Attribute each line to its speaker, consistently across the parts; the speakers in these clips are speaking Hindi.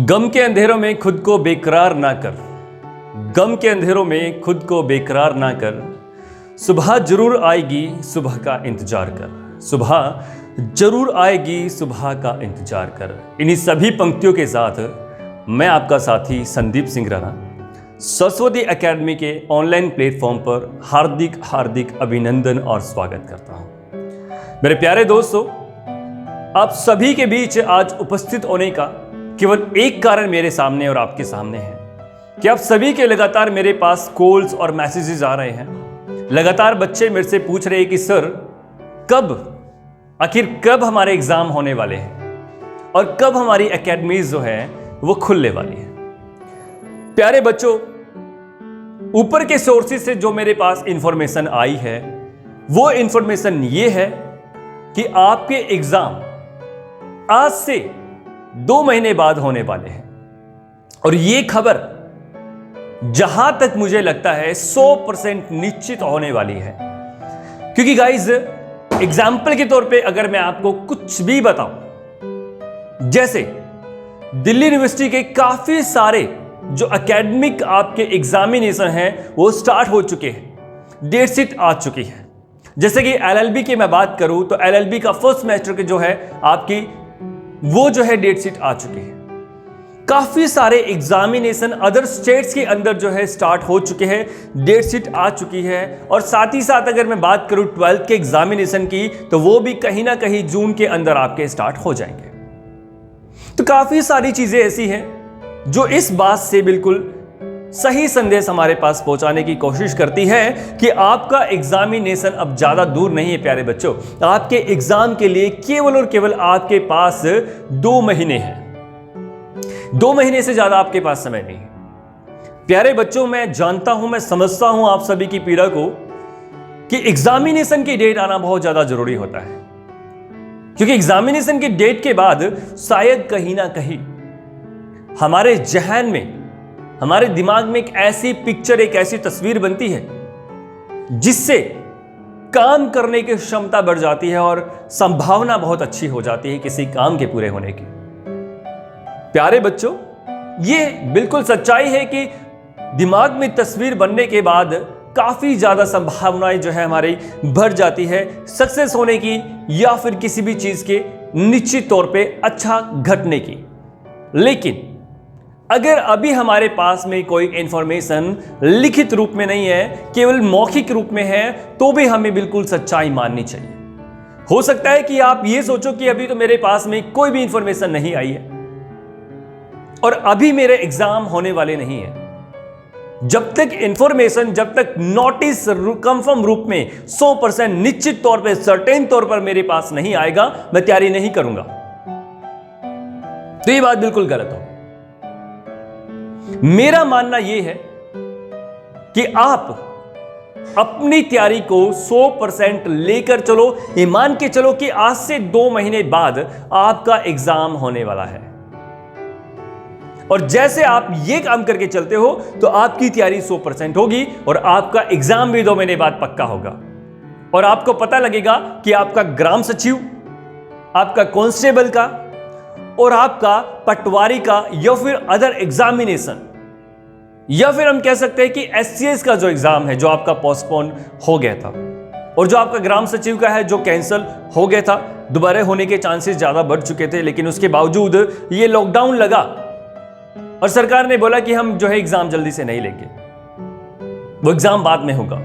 Speaker 1: गम के अंधेरों में खुद को बेकरार ना कर, गम के अंधेरों में खुद को बेकरार ना कर, सुबह जरूर आएगी सुबह का इंतजार कर, सुबह जरूर आएगी सुबह का इंतजार कर। इन्हीं सभी पंक्तियों के साथ मैं आपका साथी संदीप सिंह राणा सरस्वती एकेडमी के ऑनलाइन प्लेटफॉर्म पर हार्दिक हार्दिक अभिनंदन और स्वागत करता हूं। मेरे प्यारे दोस्तों, आप सभी के बीच आज उपस्थित होने का केवल एक कारण मेरे सामने और आपके सामने है कि आप सभी के लगातार मेरे पास कॉल्स और मैसेजेस आ रहे हैं। लगातार बच्चे मेरे से पूछ रहे हैं कि सर आखिर कब हमारे एग्जाम होने वाले हैं और कब हमारी एकेडमीज जो है वो खुलने वाली है। प्यारे बच्चों, ऊपर के सोर्सेज से जो मेरे पास इंफॉर्मेशन आई है वो इंफॉर्मेशन ये है कि आपके एग्जाम आज से 2 महीने बाद होने वाले हैं। और ये खबर जहां तक मुझे लगता है 100% निश्चित होने वाली है, क्योंकि गाइज एग्जाम्पल के तौर पे अगर मैं आपको कुछ भी बताऊं, जैसे दिल्ली यूनिवर्सिटी के काफी सारे जो एकेडमिक आपके एग्जामिनेशन हैं वो स्टार्ट हो चुके हैं, डेट शीट आ चुकी है। जैसे कि एलएलबी की मैं बात करूं तो एलएलबी का फर्स्ट सेमेस्टर के जो है आपकी वो जो है डेट शीट आ चुकी है। काफी सारे एग्जामिनेशन अदर स्टेट्स के अंदर जो है स्टार्ट हो चुके हैं, डेट शीट आ चुकी है। और साथ ही साथ अगर मैं बात करूं 12th के एग्जामिनेशन की तो वो भी कहीं ना कहीं जून के अंदर आपके स्टार्ट हो जाएंगे। तो काफी सारी चीजें ऐसी हैं जो इस बात से बिल्कुल सही संदेश हमारे पास पहुंचाने की कोशिश करती है कि आपका एग्जामिनेशन अब ज्यादा दूर नहीं है। प्यारे बच्चों, आपके एग्जाम के लिए केवल और केवल आपके पास 2 महीने हैं। 2 महीने से ज्यादा आपके पास समय नहीं है। प्यारे बच्चों, मैं जानता हूं, मैं समझता हूं आप सभी की पीड़ा को कि एग्जामिनेशन की डेट आना बहुत ज्यादा जरूरी होता है, क्योंकि एग्जामिनेशन की डेट के बाद शायद कहीं ना कहीं हमारे जहन में, हमारे दिमाग में एक ऐसी पिक्चर, एक ऐसी तस्वीर बनती है जिससे काम करने की क्षमता बढ़ जाती है और संभावना बहुत अच्छी हो जाती है किसी काम के पूरे होने की। प्यारे बच्चों, ये बिल्कुल सच्चाई है कि दिमाग में तस्वीर बनने के बाद काफी ज्यादा संभावनाएं जो है हमारी बढ़ जाती है सक्सेस होने की या फिर किसी भी चीज के निश्चित तौर पे अच्छा घटने की। लेकिन अगर अभी हमारे पास में कोई इंफॉर्मेशन लिखित रूप में नहीं है, केवल मौखिक रूप में है, तो भी हमें बिल्कुल सच्चाई माननी चाहिए। हो सकता है कि आप ये सोचो कि अभी तो मेरे पास में कोई भी इंफॉर्मेशन नहीं आई है और अभी मेरे एग्जाम होने वाले नहीं है। जब तक इंफॉर्मेशन, जब तक नोटिस कंफर्म रूप में 100% निश्चित तौर पे, सर्टेन तौर पर मेरे पास नहीं आएगा, मैं तैयारी नहीं करूंगा। तो ये बात बिल्कुल गलत हो। मेरा मानना यह है कि आप अपनी तैयारी को 100% लेकर चलो। ये मान के चलो कि आज से 2 महीने बाद आपका एग्जाम होने वाला है, और जैसे आप ये काम करके चलते हो तो आपकी तैयारी 100% होगी और आपका एग्जाम भी 2 महीने बाद पक्का होगा। और आपको पता लगेगा कि आपका ग्राम सचिव, आपका कांस्टेबल का और आपका पटवारी का या फिर अदर एग्जामिनेशन, या फिर हम कह सकते हैं कि एससीएस का जो एग्जाम है जो आपका पोस्टपोन हो गया था और जो आपका ग्राम सचिव का है जो कैंसिल हो गया था, दोबारा होने के चांसेस ज्यादा बढ़ चुके थे, लेकिन उसके बावजूद ये लॉकडाउन लगा और सरकार ने बोला कि हम जो है एग्जाम जल्दी से नहीं लेंगे, वो एग्जाम बाद में होगा।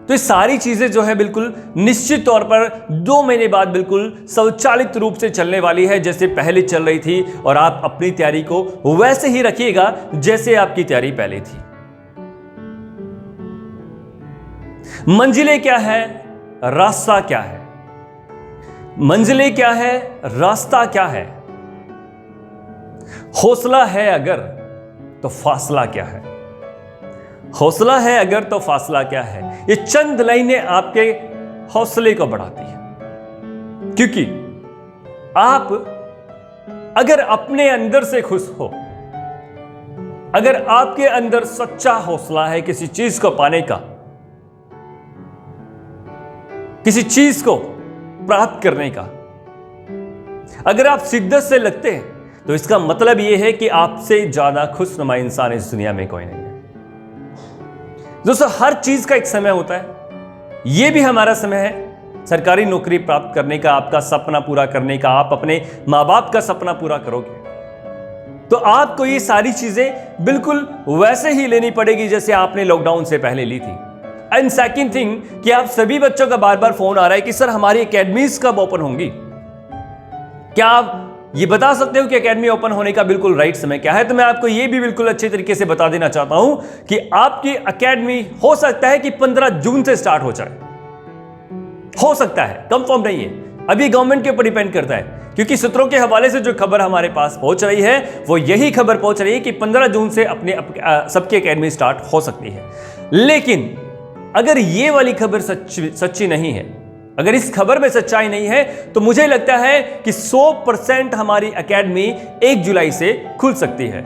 Speaker 1: तो ये सारी चीजें जो है बिल्कुल निश्चित तौर पर 2 महीने बाद बिल्कुल स्वचालित रूप से चलने वाली है, जैसे पहले चल रही थी। और आप अपनी तैयारी को वैसे ही रखिएगा जैसे आपकी तैयारी पहले थी। मंजिलें क्या है, रास्ता क्या है? मंजिलें क्या है, रास्ता क्या है? हौसला है अगर तो फासला क्या है? हौसला है अगर तो फासला क्या है? ये चंद लाइनें आपके हौसले को बढ़ाती है, क्योंकि आप अगर अपने अंदर से खुश हो, अगर आपके अंदर सच्चा हौसला है किसी चीज को पाने का, किसी चीज को प्राप्त करने का, अगर आप शिद्दत से लगते हैं तो इसका मतलब यह है कि आपसे ज्यादा खुशनुमा इंसान इस दुनिया में कोई नहीं है। दोस्तों, हर चीज का एक समय होता है। यह भी हमारा समय है सरकारी नौकरी प्राप्त करने का, आपका सपना पूरा करने का, आप अपने मां बाप का सपना पूरा करोगे तो आपको ये सारी चीजें बिल्कुल वैसे ही लेनी पड़ेगी जैसे आपने लॉकडाउन से पहले ली थी। एंड सेकंड थिंग कि आप सभी बच्चों का बार बार फोन आ रहा है कि सर हमारी एकेडमीज कब ओपन होंगी। क्या आप ये बता सकते हो कि एकेडमी ओपन होने का बिल्कुल राइट समय क्या है? तो मैं आपको ये भी बिल्कुल अच्छे तरीके से बता देना चाहता हूं कि आपकी एकेडमी हो सकता है कि 15 जून से स्टार्ट हो जाए, हो सकता है, कंफर्म नहीं है, अभी गवर्नमेंट के ऊपर डिपेंड करता है। क्योंकि सूत्रों के हवाले से जो खबर हमारे पास पहुंच रही है वो यही खबर पहुंच रही है कि 15 जून से सबकी एकेडमी स्टार्ट हो सकती है। लेकिन अगर ये वाली खबर सच्ची नहीं है, अगर इस खबर में सच्चाई नहीं है, तो मुझे लगता है कि 100% हमारी एकेडमी 1 जुलाई से खुल सकती है।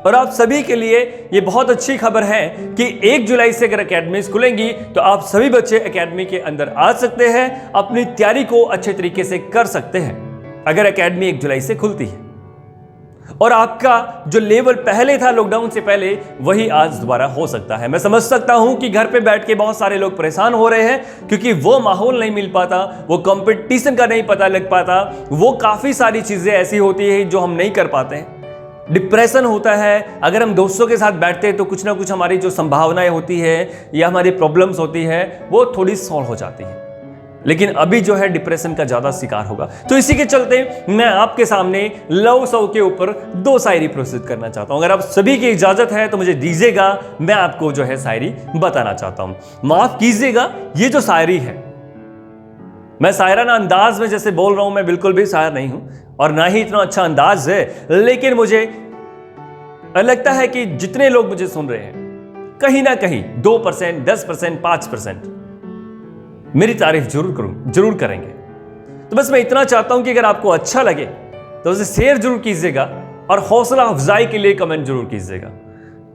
Speaker 1: और आप सभी के लिए ये बहुत अच्छी खबर है कि 1 जुलाई से अगर एकेडमीज खुलेंगी तो आप सभी बच्चे एकेडमी के अंदर आ सकते हैं, अपनी तैयारी को अच्छे तरीके से कर सकते हैं अगर एकेडमी 1 जुलाई से खुलती है। और आपका जो लेवल पहले था लॉकडाउन से पहले वही आज दोबारा हो सकता है। मैं समझ सकता हूं कि घर पे बैठ के बहुत सारे लोग परेशान हो रहे हैं क्योंकि वो माहौल नहीं मिल पाता, वो कंपटीशन का नहीं पता लग पाता, वो काफी सारी चीजें ऐसी होती है जो हम नहीं कर पाते हैं। डिप्रेशन होता है, अगर हम दोस्तों के साथ बैठते हैं तो कुछ ना कुछ हमारी जो संभावनाएं होती है या हमारी प्रॉब्लम्स होती है वो थोड़ी सॉल्व हो जाती है। लेकिन अभी जो है डिप्रेशन का ज्यादा शिकार होगा। तो इसी के चलते मैं आपके सामने लव सौ के ऊपर 2 शायरी प्रस्तुत करना चाहता हूं। अगर आप सभी की इजाजत है तो मुझे दीजिएगा, मैं आपको जो है शायरी बताना चाहता हूं। माफ कीजिएगा, ये जो शायरी है, मैं शायराना अंदाज में जैसे बोल रहा हूं, मैं बिल्कुल भी शायर नहीं हूं और ना ही इतना अच्छा अंदाज है, लेकिन मुझे लगता है कि जितने लोग मुझे सुन रहे हैं कहीं ना कहीं 2%, 10%, 5% मेरी तारीफ जरूर करेंगे। तो बस मैं इतना चाहता हूं कि अगर आपको अच्छा लगे तो उसे शेयर जरूर कीजिएगा और हौसला अफजाई के लिए कमेंट जरूर कीजिएगा।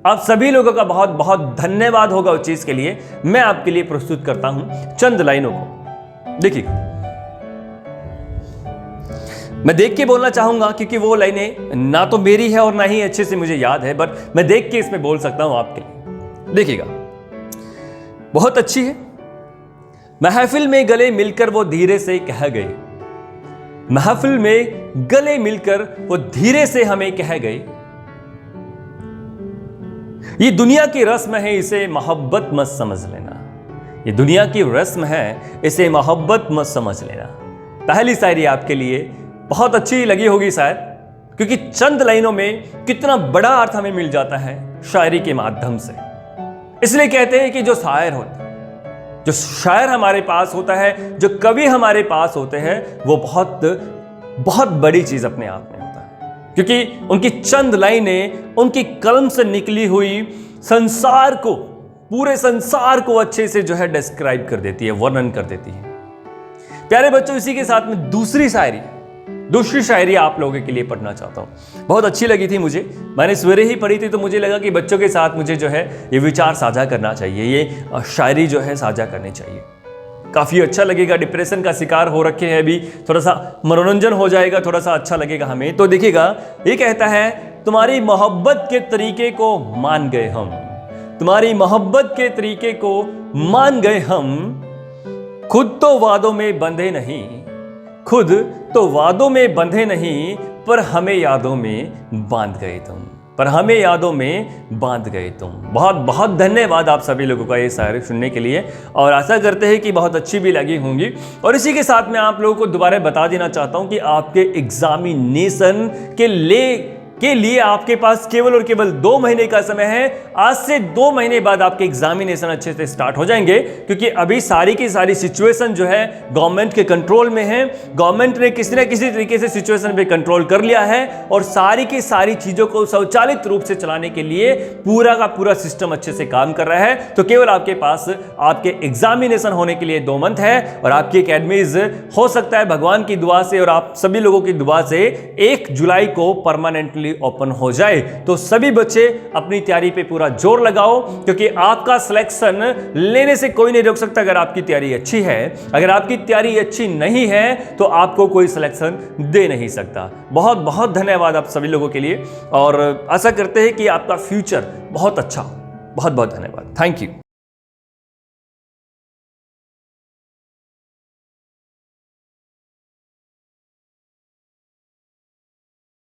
Speaker 1: आप सभी लोगों का बहुत बहुत धन्यवाद होगा उस चीज के लिए। मैं आपके लिए प्रस्तुत करता हूं चंद लाइनों को। देखिए, मैं देख के बोलना चाहूंगा क्योंकि वो लाइनें ना तो मेरी है और ना ही अच्छे से मुझे याद है, बट मैं देख के इसमें बोल सकता हूं आपके लिए। देखिएगा, बहुत अच्छी है। महफिल में गले मिलकर वो धीरे से कह गए, महफिल में गले मिलकर वो धीरे से हमें कह गए, ये दुनिया की रस्म है, इसे मोहब्बत मत समझ लेना। ये दुनिया की रस्म है, इसे मोहब्बत मत समझ लेना। पहली शायरी आपके लिए बहुत अच्छी लगी होगी शायद, क्योंकि चंद लाइनों में कितना बड़ा अर्थ हमें मिल जाता है शायरी के माध्यम से। इसलिए कहते हैं कि जो शायर होता है, जो शायर हमारे पास होता है, जो कवि हमारे पास होते हैं, वो बहुत बहुत बड़ी चीज अपने आप में होता है। क्योंकि उनकी चंद लाइनें उनकी कलम से निकली हुई संसार को, पूरे संसार को अच्छे से जो है डिस्क्राइब कर देती है, वर्णन कर देती है। प्यारे बच्चों, इसी के साथ में दूसरी शायरी आप लोगों के लिए पढ़ना चाहता हूं। बहुत अच्छी लगी थी मुझे, मैंने सवेरे ही पढ़ी थी, तो मुझे लगा कि बच्चों के साथ मुझे जो है ये विचार साझा करना चाहिए, ये शायरी जो है साझा करनी चाहिए। काफी अच्छा लगेगा। डिप्रेशन का शिकार हो रखे हैं अभी, थोड़ा सा मनोरंजन हो जाएगा, थोड़ा सा अच्छा लगेगा हमें। तो देखिएगा, ये कहता है, तुम्हारी मोहब्बत के तरीके को मान गए हम, तुम्हारी मोहब्बत के तरीके को मान गए हम, खुद तो वादों में बंधे नहीं, खुद तो वादों में बंधे नहीं, पर हमें यादों में बांध गए तुम, पर हमें यादों में बांध गए तुम। बहुत बहुत धन्यवाद आप सभी लोगों का ये शायरी सुनने के लिए, और आशा करते हैं कि बहुत अच्छी भी लगी होंगी। और इसी के साथ मैं आप लोगों को दोबारा बता देना चाहता हूं कि आपके एग्जामिनेशन के लिए आपके पास केवल और केवल 2 महीने का समय है। आज से 2 महीने बाद आपके एग्जामिनेशन अच्छे से स्टार्ट हो जाएंगे, क्योंकि अभी सारी की सारी सिचुएशन जो है गवर्नमेंट के कंट्रोल में है। गवर्नमेंट ने किसी न किसी तरीके से सिचुएशन पे कंट्रोल कर लिया है और सारी की सारी चीजों को स्वचालित रूप से चलाने के लिए पूरा का पूरा सिस्टम अच्छे से काम कर रहा है। तो केवल आपके पास आपके एग्जामिनेशन होने के लिए 2 मंथ है, और आपकी एकेडमीज हो सकता है भगवान की दुआ से और आप सभी लोगों की दुआ से 1 जुलाई को परमानेंटली ऑटोमेटिकली ओपन हो जाए। तो सभी बच्चे अपनी तैयारी पे पूरा जोर लगाओ, क्योंकि आपका सिलेक्शन लेने से कोई नहीं रोक सकता अगर आपकी तैयारी अच्छी है। अगर आपकी तैयारी अच्छी नहीं है तो आपको कोई सिलेक्शन दे नहीं सकता। बहुत बहुत धन्यवाद आप सभी लोगों के लिए, और आशा करते हैं कि आपका फ्यूचर बहुत अच्छा हो। बहुत बहुत धन्यवाद। Thank you.